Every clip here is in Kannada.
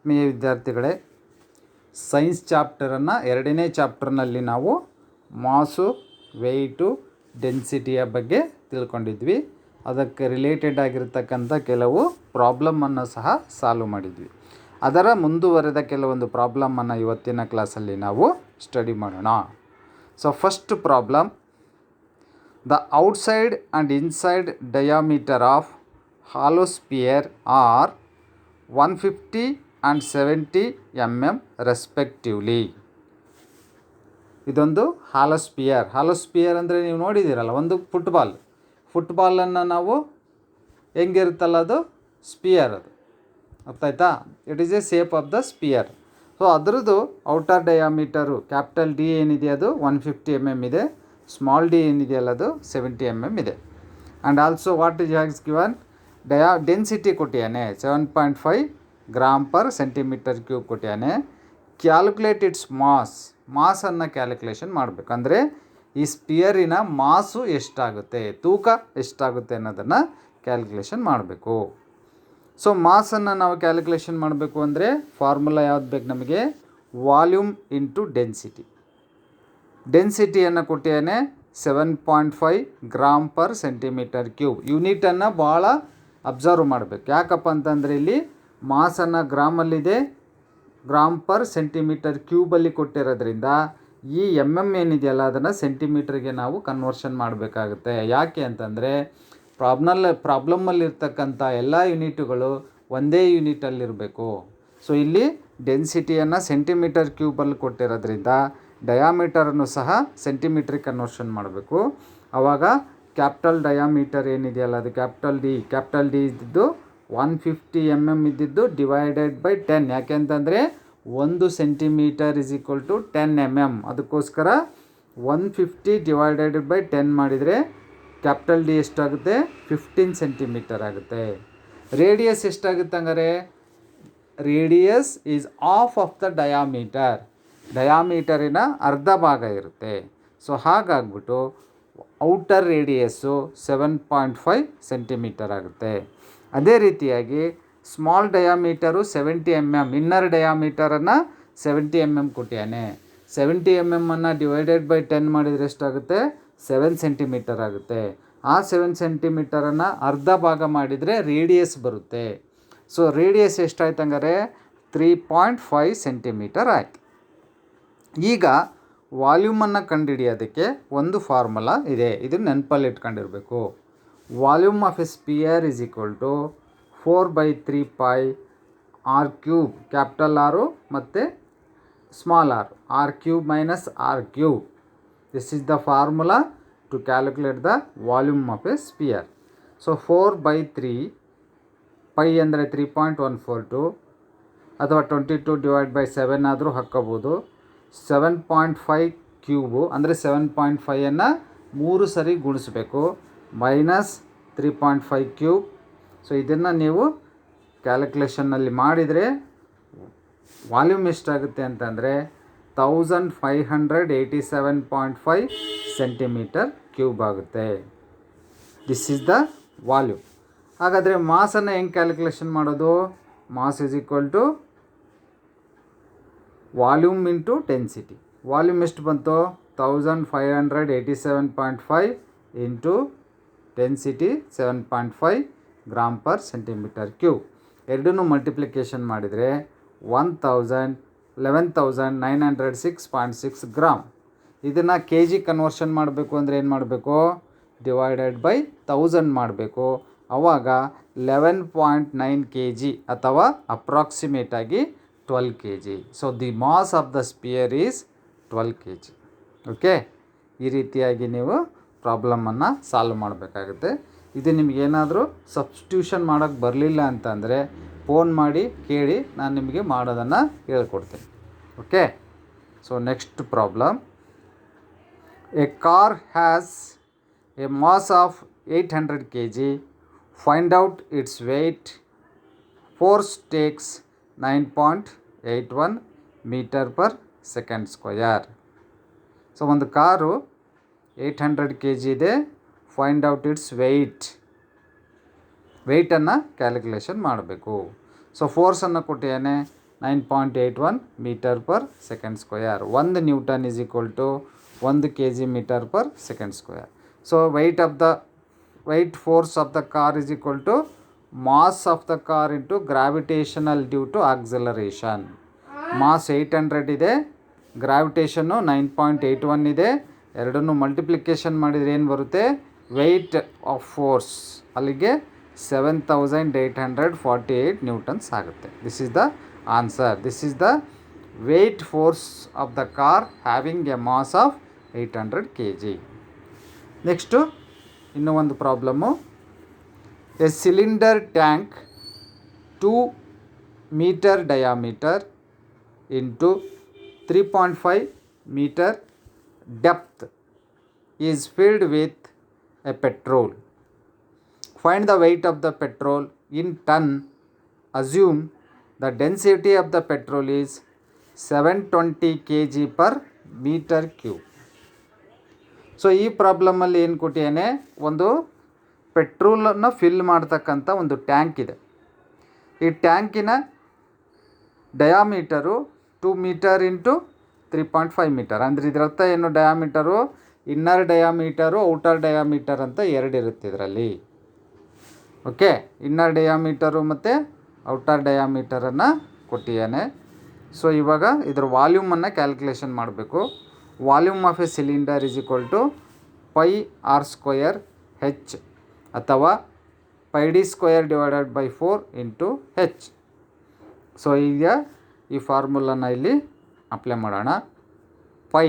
ಆತ್ಮೀಯ ವಿದ್ಯಾರ್ಥಿಗಳೇ, ಸೈನ್ಸ್ ಚಾಪ್ಟರನ್ನು ಎರಡನೇ ಚಾಪ್ಟರ್ನಲ್ಲಿ ನಾವು ಮಾಸು, ವೆಯ್ಟು, ಡೆನ್ಸಿಟಿಯ ಬಗ್ಗೆ ತಿಳ್ಕೊಂಡಿದ್ವಿ. ಅದಕ್ಕೆ ರಿಲೇಟೆಡ್ ಆಗಿರ್ತಕ್ಕಂಥ ಕೆಲವು ಪ್ರಾಬ್ಲಮ್ಮನ್ನು ಸಹ ಸಾಲ್ವ್ ಮಾಡಿದ್ವಿ. ಅದರ ಮುಂದುವರೆದ ಕೆಲವೊಂದು ಪ್ರಾಬ್ಲಮ್ಮನ್ನು ಇವತ್ತಿನ ಕ್ಲಾಸಲ್ಲಿ ನಾವು ಸ್ಟಡಿ ಮಾಡೋಣ. So first problem, the outside and inside diameter of hollow sphere are 150 and 70 mm respectively. ಇದೊಂದು ಹಾಲೋಸ್ಪಿಯರ್ ಅಂದರೆ ನೀವು ನೋಡಿದ್ದೀರಲ್ಲ, ಒಂದು ಫುಟ್ಬಾಲನ್ನು ನಾವು ಹೆಂಗಿರುತ್ತಲ್ಲ ಅದು ಸ್ಪಿಯರ್, ಅದು ಅರ್ಥಾಯ್ತಾ? It is a shape of the sphere. So ಅದರದ್ದು ಔಟರ್ ಡಯಾಮೀಟರು ಕ್ಯಾಪಿಟಲ್ ಡಿ ಏನಿದೆ ಅದು 150 mm ಇದೆ, ಸ್ಮಾಲ್ ಡಿ ಏನಿದೆಯಲ್ಲ ಅದು 70 mm ಇದೆ. And also what is has given density ಕೊಟ್ಟಿಯಾನೆ 7.5 ಗ್ರಾಮ್ ಪರ್ ಸೆಂಟಿಮೀಟರ್ ಕ್ಯೂಬ್ ಕೊಟ್ಟಿಯಾನೆ. ಕ್ಯಾಲ್ಕುಲೇಟ್ ಇಟ್ಸ್ ಮಾಸನ್ನು ಕ್ಯಾಲ್ಕುಲೇಷನ್ ಮಾಡಬೇಕು. ಅಂದರೆ ಈ ಸ್ಪಿಯರಿನ ಮಾಸು ಎಷ್ಟಾಗುತ್ತೆ, ತೂಕ ಎಷ್ಟಾಗುತ್ತೆ ಅನ್ನೋದನ್ನು ಕ್ಯಾಲ್ಕುಲೇಷನ್ ಮಾಡಬೇಕು. ಸೊ ಮಾಸನ್ನು ನಾವು ಕ್ಯಾಲ್ಕುಲೇಷನ್ ಮಾಡಬೇಕು ಅಂದರೆ ಫಾರ್ಮುಲಾ ಯಾವ್ದು ಬೇಕು ನಮಗೆ? ವಾಲ್ಯೂಮ್ ಇಂಟು ಡೆನ್ಸಿಟಿಯನ್ನು ಕೊಟ್ಟಿಯಾನೆ 7.5 ಗ್ರಾಮ್ ಪರ್ ಸೆಂಟಿಮೀಟರ್ ಕ್ಯೂಬ್. ಯೂನಿಟನ್ನು ಭಾಳ ಅಬ್ಸರ್ವ್ ಮಾಡಬೇಕು. ಯಾಕಪ್ಪ ಅಂತಂದರೆ ಇಲ್ಲಿ ಮಾಸನ್ನು ಗ್ರಾಮಲ್ಲಿದೆ, ಗ್ರಾಮ್ ಪರ್ ಸೆಂಟಿಮೀಟರ್ ಕ್ಯೂಬಲ್ಲಿ ಕೊಟ್ಟಿರೋದ್ರಿಂದ ಈ ಏನಿದೆಯಲ್ಲ ಅದನ್ನು ಸೆಂಟಿಮೀಟ್ರಿಗೆ ನಾವು ಕನ್ವರ್ಷನ್ ಮಾಡಬೇಕಾಗುತ್ತೆ. ಯಾಕೆ ಅಂತಂದರೆ ಪ್ರಾಬ್ಲಮ್ಮಲ್ಲಿರ್ತಕ್ಕಂಥ ಎಲ್ಲ ಯೂನಿಟುಗಳು ಒಂದೇ ಯೂನಿಟಲ್ಲಿರಬೇಕು. ಸೊ ಇಲ್ಲಿ ಡೆನ್ಸಿಟಿಯನ್ನು ಸೆಂಟಿಮೀಟರ್ ಕ್ಯೂಬಲ್ಲಿ ಕೊಟ್ಟಿರೋದ್ರಿಂದ ಡಯಾಮೀಟರನ್ನು ಸಹ ಸೆಂಟಿಮೀಟ್ರಿಗೆ ಕನ್ವರ್ಷನ್ ಮಾಡಬೇಕು. ಆವಾಗ ಕ್ಯಾಪಿಟಲ್ ಡಯಾಮೀಟರ್ ಏನಿದೆಯಲ್ಲ ಅದು ಕ್ಯಾಪಿಟಲ್ ಡಿ ಇದ್ದಿದ್ದು 150 mm ಇದ್ದಿದ್ದು ಡಿವೈಡೆಡ್ ಬೈ 10. ಯಾಕೆಂತಂದರೆ 1 centimetre is equal to 10 mm. ಅದಕ್ಕೋಸ್ಕರ 150 ಡಿವೈಡೆಡ್ ಬೈ 10 ಮಾಡಿದರೆ ಕ್ಯಾಪಿಟಲ್ ಡಿ ಎಷ್ಟಾಗುತ್ತೆ? 15 ಸೆಂಟಿಮೀಟರ್ ಆಗುತ್ತೆ. ರೇಡಿಯಸ್ ಎಷ್ಟಾಗುತ್ತೆ ಹಂಗಾರೆ? Radius is half of the ಡಯಾಮೀಟರಿನ ಅರ್ಧ ಭಾಗ ಇರುತ್ತೆ. ಸೊ ಹಾಗಾಗ್ಬಿಟ್ಟು ಔಟರ್ ರೇಡಿಯಸ್ಸು 7.5 ಸೆಂಟಿಮೀಟರ್ ಆಗುತ್ತೆ. ಅದೇ ರೀತಿಯಾಗಿ ಸ್ಮಾಲ್ ಡಯಾಮೀಟರು 70 mm, ಇನ್ನರ್ ಡಯಾಮೀಟರನ್ನು 70 mm ಕೊಟ್ಟಿಯಾನೆ. 70 mm ಅನ್ನು ಡಿವೈಡೆಡ್ ಬೈ 10 ಮಾಡಿದರೆ ಎಷ್ಟಾಗುತ್ತೆ? 7 ಸೆಂಟಿಮೀಟರ್ ಆಗುತ್ತೆ. ಆ 7 ಸೆಂಟಿಮೀಟರನ್ನು ಅರ್ಧ ಭಾಗ ಮಾಡಿದರೆ ರೇಡಿಯಸ್ ಬರುತ್ತೆ. ಸೊ ರೇಡಿಯಸ್ ಎಷ್ಟಾಯ್ತು ಹಂಗಾರೆ? 3.5 ಸೆಂಟಿಮೀಟರ್ ಆಯಿತು. ಈಗ ವಾಲ್ಯೂಮನ್ನು ಕಂಡುಹಿಡಿಯೋದಕ್ಕೆ ಒಂದು ಫಾರ್ಮುಲಾ ಇದೆ, ಇದು ನೆನಪಲ್ಲಿ ಇಟ್ಕೊಂಡಿರಬೇಕು. Volume of a sphere is equal to 4/3 pi r cube, capital R ಮತ್ತು small r cube minus r cube. This is the formula to calculate the volume of a sphere. So 4/3 pi ಅಂದರೆ 3.142 ಅಥವಾ 22 ಡಿವೈಡ್ ಬೈ 7 ಆದರೂ ಹಾಕ್ಕೋಬೋದು. 7.5 ಕ್ಯೂಬು ಅಂದರೆ 7.5 3 ಸರಿ ಗುಣಿಸ್ಬೇಕು, ಮೈನಸ್ 3.5 ಕ್ಯೂಬ್. ಸೊ ಇದನ್ನು ನೀವು ಕ್ಯಾಲ್ಕುಲೇಷನ್ನಲ್ಲಿ ಮಾಡಿದರೆ ವಾಲ್ಯೂಮ್ ಎಷ್ಟಾಗುತ್ತೆ ಅಂತಂದರೆ 1587.5 ಸೆಂಟಿಮೀಟರ್ ಕ್ಯೂಬ್ ಆಗುತ್ತೆ. This is the volume. ಹಾಗಾದರೆ ಮಾಸನ್ನು ಹೆಂಗೆ ಕ್ಯಾಲ್ಕುಲೇಷನ್ ಮಾಡೋದು? Mass is equal to volume into density. Volume ಎಷ್ಟು ಬಂತು? 1587.5 into density 7.5 gram per centimetre cube. ಎರಡನ್ನೂ ಮಲ್ಟಿಪ್ಲಿಕೇಶನ್ ಮಾಡಿದರೆ 11,906.6 ಗ್ರಾಮ್. ಇದನ್ನು ಕೆ ಜಿ ಕನ್ವರ್ಷನ್ ಮಾಡಬೇಕು ಅಂದರೆ ಏನು ಮಾಡಬೇಕು? ಡಿವೈಡೆಡ್ ಬೈ 1000 ಮಾಡಬೇಕು. ಆವಾಗ 11.9 kg ಅಥವಾ ಅಪ್ರಾಕ್ಸಿಮೇಟಾಗಿ 12 kg. So the mass of the sphere is 12 kg. Okay, ಈ ರೀತಿಯಾಗಿ ನೀವು ಪ್ರಾಬ್ಲಮನ್ನು ಸಾಲ್ವ್ ಮಾಡಬೇಕಾಗುತ್ತೆ. ಇದು ನಿಮಗೇನಾದರೂ ಸಬ್ಸ್ಟಿಟ್ಯೂಷನ್ ಮಾಡೋಕ್ಕೆ ಬರಲಿಲ್ಲ ಅಂತಂದರೆ ಫೋನ್ ಮಾಡಿ ಕೇಳಿ, ನಾನು ನಿಮಗೆ ಮಾಡೋದನ್ನು ಹೇಳ್ಕೊಡ್ತೀನಿ. Okay, so next problem, a car has a mass of 800 kg. Find out its weight. Force takes 9.81 metre per second square. So ಒಂದು ಕಾರು 800 kg ಇದೆ. ಫೈಂಡ್ ಔಟ್ ಇಟ್ಸ್ ವೆಯ್ಟನ್ನು ಕ್ಯಾಲ್ಕುಲೇಷನ್ ಮಾಡಬೇಕು. ಸೊ ಫೋರ್ಸನ್ನು ಕೊಟ್ಟಿದ್ದಾನೆ 9.81 meter per second square. 1 Newton is equal to 1 kg meter per second square. So weight force of the car is equal to mass of the car into gravitational due to acceleration. Mass 800 ಇದೆ, ಗ್ರಾವಿಟೇಷನ್ನು 9.81 ಇದೆ. ಎರಡನ್ನೂ ಮಲ್ಟಿಪ್ಲಿಕೇಶನ್ ಮಾಡಿದರೆ ಏನು ಬರುತ್ತೆ? ವೆಯ್ಟ್ ಆಫ್ ಫೋರ್ಸ್ ಅಲ್ಲಿಗೆ 7848 ನ್ಯೂಟನ್ಸ್ ಆಗುತ್ತೆ. This is the answer. This is the weight force of the car having a mass of 800 kg. Next ಇನ್ನೂ ಒಂದು problem. A cylinder tank 2 meter diameter into 3.5 meter depth is filled with a petrol. Find the weight of the petrol in ton. Assume the density of the petrol is 720 kg per meter cube. So ಈ ಪ್ರಾಬ್ಲಮಲ್ಲಿ ಏನು ಕೊಟ್ಟಿದ್ದೇನೆ, ಒಂದು ಪೆಟ್ರೋಲನ್ನು ಫಿಲ್ ಮಾಡ್ತಕ್ಕಂಥ ಒಂದು ಟ್ಯಾಂಕ್ ಇದೆ. ಈ ಟ್ಯಾಂಕಿನ ಡಯಾಮೀಟರು 2 meter ಇಂಟು 3.5 meter. ಅಂದರೆ ಇದರರ್ಥ ಏನು? Diameter inner diameter outer diameter ಅಂತ ಎರಡು ಇರುತ್ತೆ ಇದರಲ್ಲಿ. ಓಕೆ, ಇನ್ನರ್ ಡಯಾಮೀಟರು ಮತ್ತು ಔಟರ್ ಡಯಾಮೀಟರನ್ನು ಕೊಟ್ಟಿದ್ದಾನೆ. ಸೊ ಇವಾಗ ಇದರ ವಾಲ್ಯೂಮನ್ನು ಕ್ಯಾಲ್ಕುಲೇಷನ್ ಮಾಡಬೇಕು. Volume of a cylinder is equal to πr² H ಅಥವಾ πd² divided by 4 into H. So ಈಗ ಈ ಫಾರ್ಮುಲಾನ ಇಲ್ಲಿ ಅಪ್ಲೈ ಮಾಡೋಣ. Pi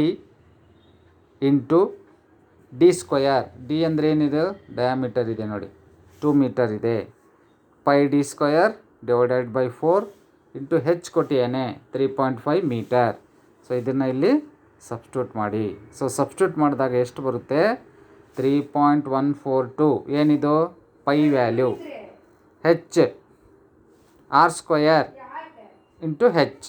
into d². ಡಿ ಅಂದರೆ ಏನಿದೆ? ಡಯಾಮೀಟರ್ ಇದೆ ನೋಡಿ, 2 meter ಇದೆ. πd² divided by 4 into H ಕೊಟ್ಟಿದ್ದೇನೆ 3.5 meter. ಸೊ ಇದನ್ನು ಇಲ್ಲಿ ಸಬ್ಸ್ಟಿಟ್ಯೂಟ್ ಮಾಡಿ. ಸೊ ಸಬ್ಸ್ಟಿಟ್ಯೂಟ್ ಮಾಡಿದಾಗ ಎಷ್ಟು ಬರುತ್ತೆ? 3.142. ಏನಿದು? Pi value. H r² into H.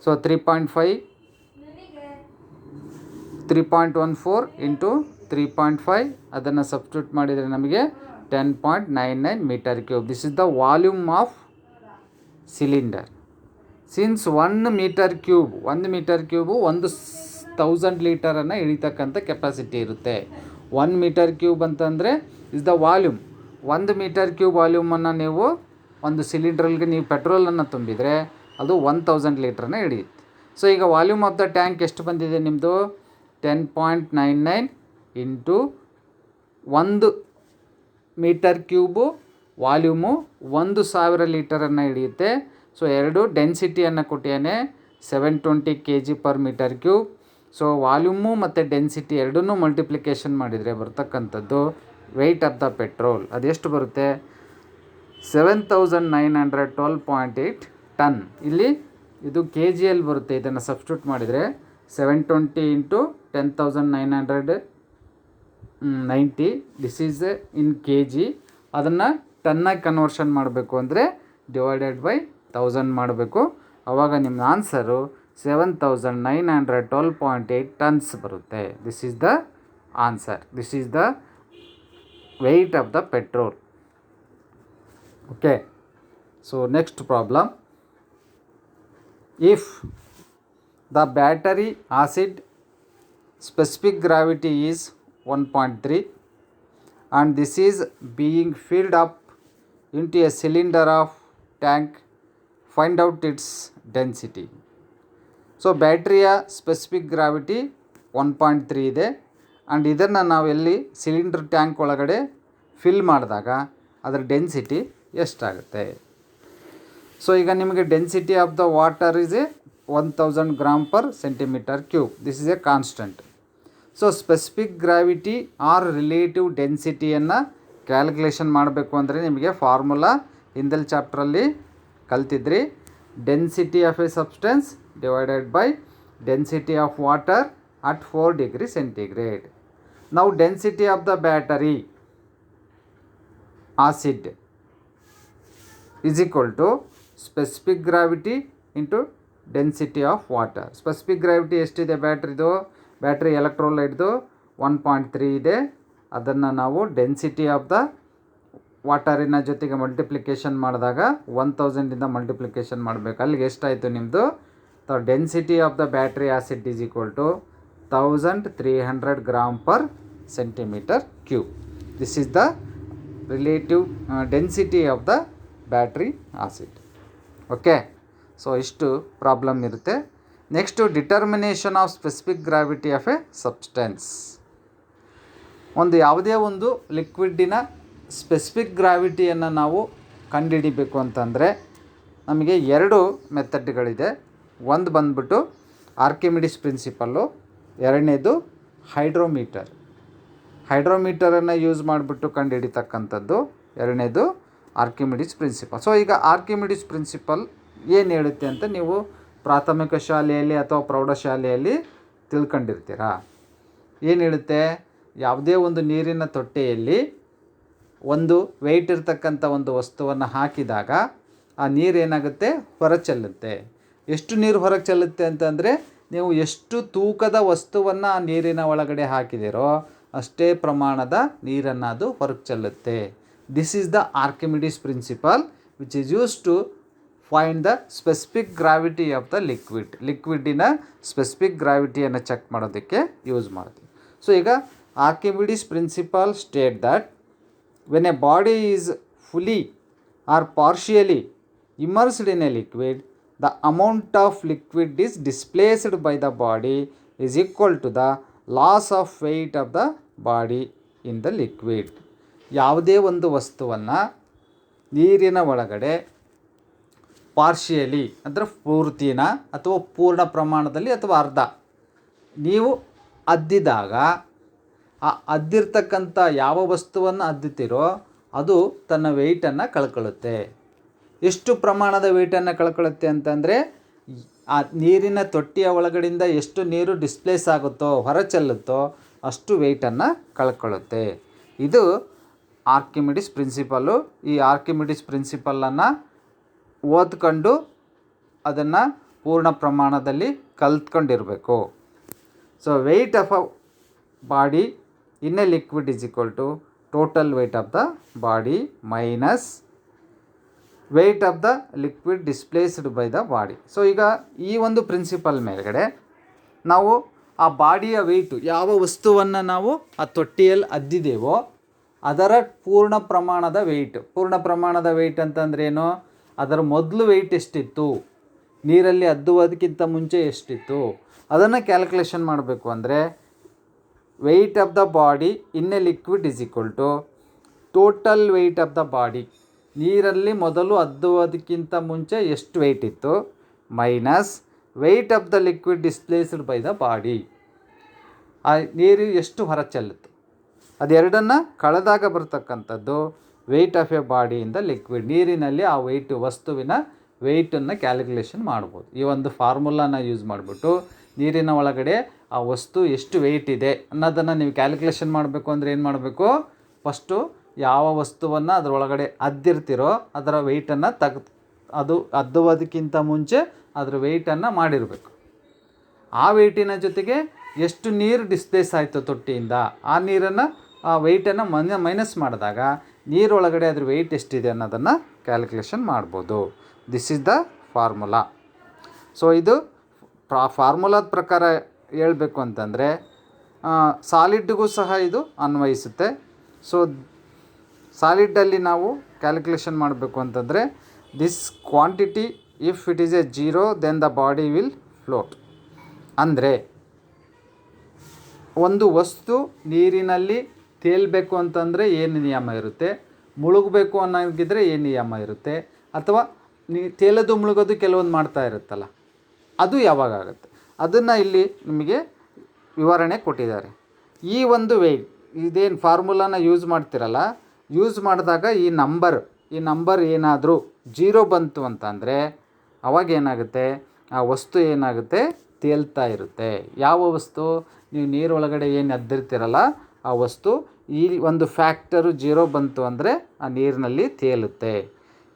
So 3.14 into 3.5 ಅದನ್ನು ಸಬ್ಸ್ಟಿಟ್ಯೂಟ್ ಮಾಡಿದರೆ ನಮಗೆ 10.99 meter cube. This is the volume of cylinder. Since 1 meter cube 1000 ಲೀಟರನ್ನು ಹಿಡಿತಕ್ಕಂಥ ಕೆಪಾಸಿಟಿ ಇರುತ್ತೆ. 1 meter cube ಅಂತಂದರೆ is the volume. 1 meter cube ವಾಲ್ಯೂಮನ್ನು ನೀವು ಒಂದು ಸಿಲಿಂಡ್ರಲ್ಗೆ ನೀವು ಪೆಟ್ರೋಲನ್ನು ತುಂಬಿದರೆ ಅದು 1000 ಲೀಟ್ರನ್ನ ಹಿಡಿಯುತ್ತೆ. ಸೊ ಈಗ ವಾಲ್ಯೂಮ್ ಆಫ್ ದ ಟ್ಯಾಂಕ್ ಎಷ್ಟು ಬಂದಿದೆ ನಿಮ್ಮದು? 10.99 ಇಂಟು 1 meter cube ವಾಲ್ಯೂಮು 1000 ಲೀಟರನ್ನು ಹಿಡಿಯುತ್ತೆ. ಸೊ ಎರಡು ಡೆನ್ಸಿಟಿಯನ್ನು ಕೊಟ್ಟಿದ್ದಾನೆ 720 kg per meter cube. So volume ಮತ್ತು ಡೆನ್ಸಿಟಿ ಎರಡನ್ನೂ ಮಲ್ಟಿಪ್ಲಿಕೇಶನ್ ಮಾಡಿದರೆ ಬರ್ತಕ್ಕಂಥದ್ದು ವೆಯ್ಟ್ ಆಫ್ ದ ಪೆಟ್ರೋಲ್ ಅದೆಷ್ಟು ಬರುತ್ತೆ? 7912.8 ಟನ್. ಇಲ್ಲಿ ಇದು ಕೆ ಜಿಯಲ್ಲಿ ಬರುತ್ತೆ. ಇದನ್ನು ಸಬ್ಸ್ಟಿಟ್ಯೂಟ್ ಮಾಡಿದರೆ 720 into 10,990 this is in K G. ಅದನ್ನು ಟನ್ನಾಗಿ ಕನ್ವರ್ಷನ್ ಮಾಡಬೇಕು ಅಂದರೆ ಡಿವೈಡೆಡ್ ಬೈ 1000 ಮಾಡಬೇಕು. ಆವಾಗ ನಿಮ್ಮ ಆನ್ಸರು 7912.8 ಟನ್ಸ್ ಬರುತ್ತೆ. This is the answer. This is the weight of the petrol. Okay, so next problem. If the battery acid specific gravity is 1.3 and this is being filled up into a cylinder of tank, find out its density. So ಬ್ಯಾಟ್ರಿಯ ಸ್ಪೆಸಿಫಿಕ್ ಗ್ರಾವಿಟಿ 1.3 ಇದೆ. ಆ್ಯಂಡ್ ಇದನ್ನು ನಾವೆಲ್ಲಿ ಸಿಲಿಂಡರ್ ಟ್ಯಾಂಕ್ ಒಳಗಡೆ ಫಿಲ್ ಮಾಡಿದಾಗ ಅದರ ಡೆನ್ಸಿಟಿ ಎಷ್ಟಾಗುತ್ತೆ? ಸೊ ಈಗ ನಿಮಗೆ density of the water is 1000 gram per centimetre cube. This is a constant. So specific gravity or relative ಡೆನ್ಸಿಟಿಯನ್ನು ಕ್ಯಾಲ್ಕುಲೇಷನ್ ಮಾಡಬೇಕು ಅಂದರೆ ನಿಮಗೆ ಫಾರ್ಮುಲಾ ಹಿಂದೆಲ್ ಚಾಪ್ಟ್ರಲ್ಲಿ ಕಲ್ತಿದ್ರಿ. Density of a substance divided by density of water at 4 degree centigrade. Now density of the battery acid is equal to specific gravity into density of water. Specific gravity ಎಷ್ಟಿದೆ ಬ್ಯಾಟ್ರಿದು? ಬ್ಯಾಟ್ರಿ ಎಲೆಕ್ಟ್ರೋಲೈಟ್ದು 1.3 ಇದೆ. ಅದನ್ನು ನಾವು ಡೆನ್ಸಿಟಿ ಆಫ್ ದ ವಾಟರಿನ ಜೊತೆಗೆ ಮಲ್ಟಿಪ್ಲಿಕೇಶನ್ ಮಾಡಿದಾಗ 1000 ಮಲ್ಟಿಪ್ಲಿಕೇಶನ್ ಮಾಡಬೇಕು. ಅಲ್ಲಿಗೆ ಎಷ್ಟಾಯಿತು ನಿಮ್ಮದು? The density of the battery acid is equal to 1300 gram per centimetre cube. This is the relative density of the battery acid. Okay, so ಇಷ್ಟು ಪ್ರಾಬ್ಲಮ್ ಇರುತ್ತೆ. Next determination of specific gravity of a substance. ಒಂದು ಯಾವುದೇ ಒಂದು ಲಿಕ್ವಿಡ್ಡಿನ ಸ್ಪೆಸಿಫಿಕ್ ಗ್ರಾವಿಟಿಯನ್ನು ನಾವು ಕಂಡುಹಿಡಿಬೇಕು ಅಂತಂದರೆ ನಮಗೆ 2 ಮೆಥಡ್ಗಳಿದೆ. ಒಂದು ಬಂದ್ಬಿಟ್ಟು ಆರ್ಕಿಮಿಡಿಸ್ ಪ್ರಿನ್ಸಿಪಲ್ಲು, ಎರಡನೇದು ಹೈಡ್ರೋಮೀಟರನ್ನು ಯೂಸ್ ಮಾಡಿಬಿಟ್ಟು ಕಂಡುಹಿಡಿತಕ್ಕಂಥದ್ದು, ಎರಡನೇದು ಆರ್ಕಿಮಿಡಿಸ್ ಪ್ರಿನ್ಸಿಪಲ್. ಸೊ ಈಗ ಆರ್ಕಿಮಿಡಿಸ್ ಪ್ರಿನ್ಸಿಪಲ್ ಏನು ಹೇಳುತ್ತೆ ಅಂತ ನೀವು ಪ್ರಾಥಮಿಕ ಶಾಲೆಯಲ್ಲಿ ಅಥವಾ ಪ್ರೌಢಶಾಲೆಯಲ್ಲಿ ತಿಳ್ಕೊಂಡಿರ್ತೀರ. ಏನು ಹೇಳುತ್ತೆ? ಯಾವುದೇ ಒಂದು ನೀರಿನ ತೊಟ್ಟೆಯಲ್ಲಿ ಒಂದು ವೆಯ್ಟ್ ಇರ್ತಕ್ಕಂಥ ಒಂದು ವಸ್ತುವನ್ನು ಹಾಕಿದಾಗ ಆ ನೀರೇನಾಗುತ್ತೆ? ಹೊರಚೆಲ್ಲುತ್ತೆ. ಎಷ್ಟು ನೀರು ಹೊರಗೆ ಚೆಲ್ಲುತ್ತೆ ಅಂತಂದರೆ, ನೀವು ಎಷ್ಟು ತೂಕದ ವಸ್ತುವನ್ನು ಆ ನೀರಿನ ಒಳಗಡೆ ಹಾಕಿದಿರೋ ಅಷ್ಟೇ ಪ್ರಮಾಣದ ನೀರನ್ನು ಅದು ಹೊರಗೆ ಚೆಲ್ಲುತ್ತೆ. This is the Archimedes principle which is use to find the specific gravity of the ಲಿಕ್ವಿಡ್ಡಿನ ಸ್ಪೆಸಿಫಿಕ್ ಗ್ರಾವಿಟಿಯನ್ನು ಚೆಕ್ ಮಾಡೋದಕ್ಕೆ ಯೂಸ್ ಮಾಡ್ತೀವಿ. ಸೊ ಈಗ Archimedes principle state that when a body is fully or partially immersed in a liquid, the amount of liquid is displaced by the body is equal to the loss of weight of the body in the liquid. ಯಾವುದೇ ಒಂದು ವಸ್ತುವನ್ನು ನೀರಿನ ಒಳಗಡೆ ಪಾರ್ಷಿಯಲಿ ಅಂದರೆ ಪೂರ್ತಿನ ಅಥವಾ ಪೂರ್ಣ ಪ್ರಮಾಣದಲ್ಲಿ ಅಥವಾ ಅರ್ಧ ನೀವು ಅದ್ದಿದಾಗ ಆ ಅದ್ದಿರ್ತಕ್ಕಂಥ ಯಾವ ವಸ್ತುವನ್ನು ಅದ್ದುತ್ತೀರೋ ಅದು ತನ್ನ ವೆಯ್ಟನ್ನು ಕಳ್ಕೊಳ್ಳುತ್ತೆ. ಎಷ್ಟು ಪ್ರಮಾಣದ ವೆಯ್ಟನ್ನು ಕಳ್ಕೊಳ್ಳುತ್ತೆ ಅಂತಂದರೆ, ಆ ನೀರಿನ ತೊಟ್ಟಿಯ ಒಳಗಡೆಯಿಂದ ಎಷ್ಟು ನೀರು ಡಿಸ್ಪ್ಲೇಸ್ ಆಗುತ್ತೋ, ಹೊರ ಚೆಲ್ಲುತ್ತೋ ಅಷ್ಟು ವೆಯ್ಟನ್ನು ಕಳ್ಕೊಳ್ಳುತ್ತೆ. ಇದು ಆರ್ಕಿಮಿಡಿಸ್ ಪ್ರಿನ್ಸಿಪಲ್ಲು. ಈ ಆರ್ಕಿಮಿಡಿಸ್ ಪ್ರಿನ್ಸಿಪಲ್ಲನ್ನು ಓದ್ಕೊಂಡು ಅದನ್ನು ಪೂರ್ಣ ಪ್ರಮಾಣದಲ್ಲಿ ಕಲ್ತ್ಕೊಂಡಿರಬೇಕು. So weight of a body in a liquid is equal to total weight of the body minus weight of the liquid displaced by the body. So ಈಗ ಈ ಒಂದು ಪ್ರಿನ್ಸಿಪಲ್ ಮೇಲ್ಗಡೆ ನಾವು ಆ ಬಾಡಿಯ ವೆಯ್ಟು, ಯಾವ ವಸ್ತುವನ್ನು ನಾವು ಆ ತೊಟ್ಟಿಯಲ್ಲಿ ಅದ್ದಿದ್ದೇವೋ ಅದರ ಪೂರ್ಣ ಪ್ರಮಾಣದ ವೆಯ್ಟ್ ಅಂತಂದ್ರೇನು? ಅದರ ಮೊದಲು ವೆಯ್ಟ್ ಎಷ್ಟಿತ್ತು, ನೀರಲ್ಲಿ ಅದ್ದುವುದಕ್ಕಿಂತ ಮುಂಚೆ ಎಷ್ಟಿತ್ತು, ಅದನ್ನು ಕ್ಯಾಲ್ಕುಲೇಷನ್ ಮಾಡಬೇಕು. ಅಂದರೆ weight of the body in a liquid is equal to total weight of the body. ನೀರಲ್ಲಿ ಮೊದಲು ಅದ್ದುವುದಕ್ಕಿಂತ ಮುಂಚೆ ಎಷ್ಟು ವೆಯ್ಟ್ ಇತ್ತು minus weight of the liquid displaced by the body. ಆ ನೀರು ಎಷ್ಟು ಹೊರ ಚೆಲ್ಲಿತು, ಅದೆರಡನ್ನು ಕಳೆದಾಗ ಬರ್ತಕ್ಕಂಥದ್ದು weight of a body in the liquid. ನೀರಿನಲ್ಲಿ ಆ ವಸ್ತುವಿನ ವೆಯ್ಟನ್ನು ಕ್ಯಾಲ್ಕುಲೇಷನ್ ಮಾಡ್ಬೋದು. ಈ ಒಂದು ಫಾರ್ಮುಲಾನ ಯೂಸ್ ಮಾಡಿಬಿಟ್ಟು ನೀರಿನ ಒಳಗಡೆ ಆ ವಸ್ತು ಎಷ್ಟು ವೆಯ್ಟ್ ಇದೆ ಅನ್ನೋದನ್ನು ನೀವು ಕ್ಯಾಲ್ಕುಲೇಷನ್ ಮಾಡಬೇಕು. ಅಂದರೆ ಏನು ಮಾಡಬೇಕು? ಫಸ್ಟು ಯಾವ ವಸ್ತುವನ್ನು ಅದರೊಳಗಡೆ ಅದ್ದಿರ್ತಿರೋ ಅದರ ವೆಯ್ಟನ್ನು ಅದು ಅದ್ದುವುದಕ್ಕಿಂತ ಮುಂಚೆ ಅದರ ವೆಯ್ಟನ್ನು ಮಾಡಿರಬೇಕು. ಆ ವೆಯ್ಟಿನ ಜೊತೆಗೆ ಎಷ್ಟು ನೀರು ಡಿಸ್ಪ್ಲೇಸ್ ಆಯಿತು ತೊಟ್ಟಿಯಿಂದ, ಆ ನೀರನ್ನು ಆ ವೆಯ್ಟನ್ನು ಮೈನಸ್ ಮಾಡಿದಾಗ ನೀರೊಳಗಡೆ ಅದ್ರ ವೆಯ್ಟ್ ಎಷ್ಟಿದೆ ಅನ್ನೋದನ್ನು ಕ್ಯಾಲ್ಕುಲೇಷನ್ ಮಾಡ್ಬೋದು. This is the formula. So ಇದು ಫಾರ್ಮುಲಾದ ಪ್ರಕಾರ ಹೇಳಬೇಕು ಅಂತಂದರೆ ಸಾಲಿಡ್ಗೂ ಸಹ ಇದು ಅನ್ವಯಿಸುತ್ತೆ. ಸೊ ಸಾಲಿಡ್ಡಲ್ಲಿ ನಾವು ಕ್ಯಾಲ್ಕುಲೇಷನ್ ಮಾಡಬೇಕು ಅಂತಂದರೆ this quantity if it is a 0 then the body will float. ಅಂದರೆ ಒಂದು ವಸ್ತು ನೀರಿನಲ್ಲಿ ತೇಲಬೇಕು ಅಂತಂದರೆ ಏನು ನಿಯಮ ಇರುತ್ತೆ, ಮುಳುಗಬೇಕು ಅನ್ನೋಂಗಿದ್ರೆ ಏನು ನಿಯಮ ಇರುತ್ತೆ, ಅಥವಾ ತೇಲೋದು ಮುಳುಗೋದು ಕೆಲವೊಂದು ಮಾಡ್ತಾ ಇರುತ್ತಲ್ಲ, ಅದು ಯಾವಾಗ ಆಗುತ್ತೆ ಅದನ್ನು ಇಲ್ಲಿ ನಿಮಗೆ ವಿವರಣೆ ಕೊಟ್ಟಿದ್ದಾರೆ. ಈ ಒಂದು ವೆಯ್ಟ್ ಇದೇನು ಫಾರ್ಮುಲಾನ ಯೂಸ್ ಮಾಡ್ತಿರಲ್ಲ, ಯೂಸ್ ಮಾಡಿದಾಗ ಈ ನಂಬರ್ ಏನಾದರೂ 0 ಬಂತು ಅಂತಂದರೆ ಅವಾಗ ಏನಾಗುತ್ತೆ, ಆ ವಸ್ತು ಏನಾಗುತ್ತೆ, ತೇಲ್ತಾ ಇರುತ್ತೆ. ಯಾವ ವಸ್ತು? ನೀವು ನೀರೊಳಗಡೆ ಏನು ಅದ್ದಿರ್ತಿರಲ್ಲ ಆ ವಸ್ತು ಈ ಒಂದು ಫ್ಯಾಕ್ಟರು 0 ಬಂತು ಅಂದರೆ ಆ ನೀರಿನಲ್ಲಿ ತೇಲುತ್ತೆ.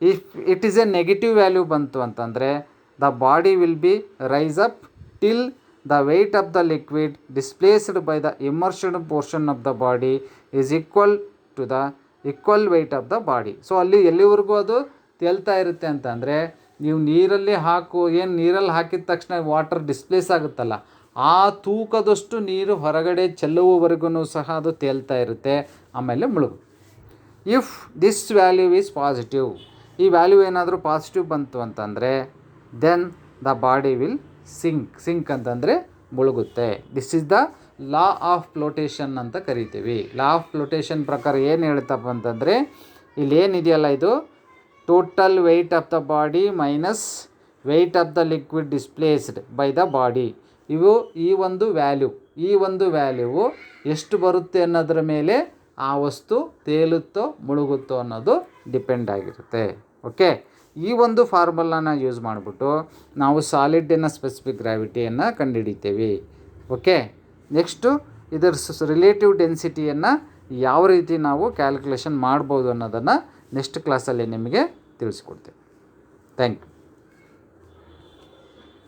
If it is a negative value ಬಂತು ಅಂತಂದರೆ the body will be rise up till the weight of the liquid displaced by the immersed portion of the body is equal to the equal weight of the body. So ಅಲ್ಲಿ ಎಲ್ಲಿವರೆಗೂ ಅದು ತೇಲ್ತಾ ಇರುತ್ತೆ ಅಂತಂದರೆ, ನೀವು ನೀರಲ್ಲಿ ನೀರಲ್ಲಿ ಹಾಕಿದ ತಕ್ಷಣ ವಾಟರ್ ಡಿಸ್ಪ್ಲೇಸ್ ಆಗುತ್ತಲ್ಲ, ಆ ತೂಕದಷ್ಟು ನೀರು ಹೊರಗಡೆ ಚೆಲ್ಲುವವರೆಗೂ ಸಹ ಅದು ತೇಲ್ತಾ ಇರುತ್ತೆ, ಆಮೇಲೆ ಮುಳುಗುತ್ತೆ. If this value is positive, ಈ ವ್ಯಾಲ್ಯೂ ಏನಾದರೂ ಪಾಸಿಟಿವ್ ಬಂತು ಅಂತಂದರೆ then the body will sink ಅಂತಂದರೆ ಮುಳುಗುತ್ತೆ. This is the law of flotation ಅಂತ ಕರಿತೀವಿ. ಲಾ ಆಫ್ ಫ್ಲೋಟೇಷನ್ ಪ್ರಕಾರ ಏನು ಹೇಳ್ತಪ್ಪ ಅಂತಂದರೆ, ಇಲ್ಲೇನಿದೆಯಲ್ಲ ಇದು total weight of the body minus weight of the liquid displaced by the body, ಈ ಒಂದು ವ್ಯಾಲ್ಯೂವು ಎಷ್ಟು ಬರುತ್ತೆ ಅನ್ನೋದ್ರ ಮೇಲೆ ಆ ವಸ್ತು ತೇಲುತ್ತೋ ಮುಳುಗುತ್ತೋ ಅನ್ನೋದು ಡಿಪೆಂಡ್ ಆಗಿರುತ್ತೆ. ಓಕೆ, ಈ ಒಂದು ಫಾರ್ಮುಲಾನ ಯೂಸ್ ಮಾಡಿಬಿಟ್ಟು ನಾವು ಸಾಲಿಡ್ಡಿನ ಸ್ಪೆಸಿಫಿಕ್ ಗ್ರಾವಿಟಿಯನ್ನು ಕಂಡುಹಿಡಿತೀವಿ. ಓಕೆ, ನೆಕ್ಸ್ಟು ಇದರ ರಿಲೇಟಿವ್ ಡೆನ್ಸಿಟಿಯನ್ನು ಯಾವ ರೀತಿ ನಾವು ಕ್ಯಾಲ್ಕುಲೇಷನ್ ಮಾಡ್ಬೋದು ಅನ್ನೋದನ್ನು ನೆಕ್ಸ್ಟ್ ಕ್ಲಾಸಲ್ಲಿ ನಿಮಗೆ ತಿಳಿಸ್ಕೊಡ್ತೇವೆ. Thank you.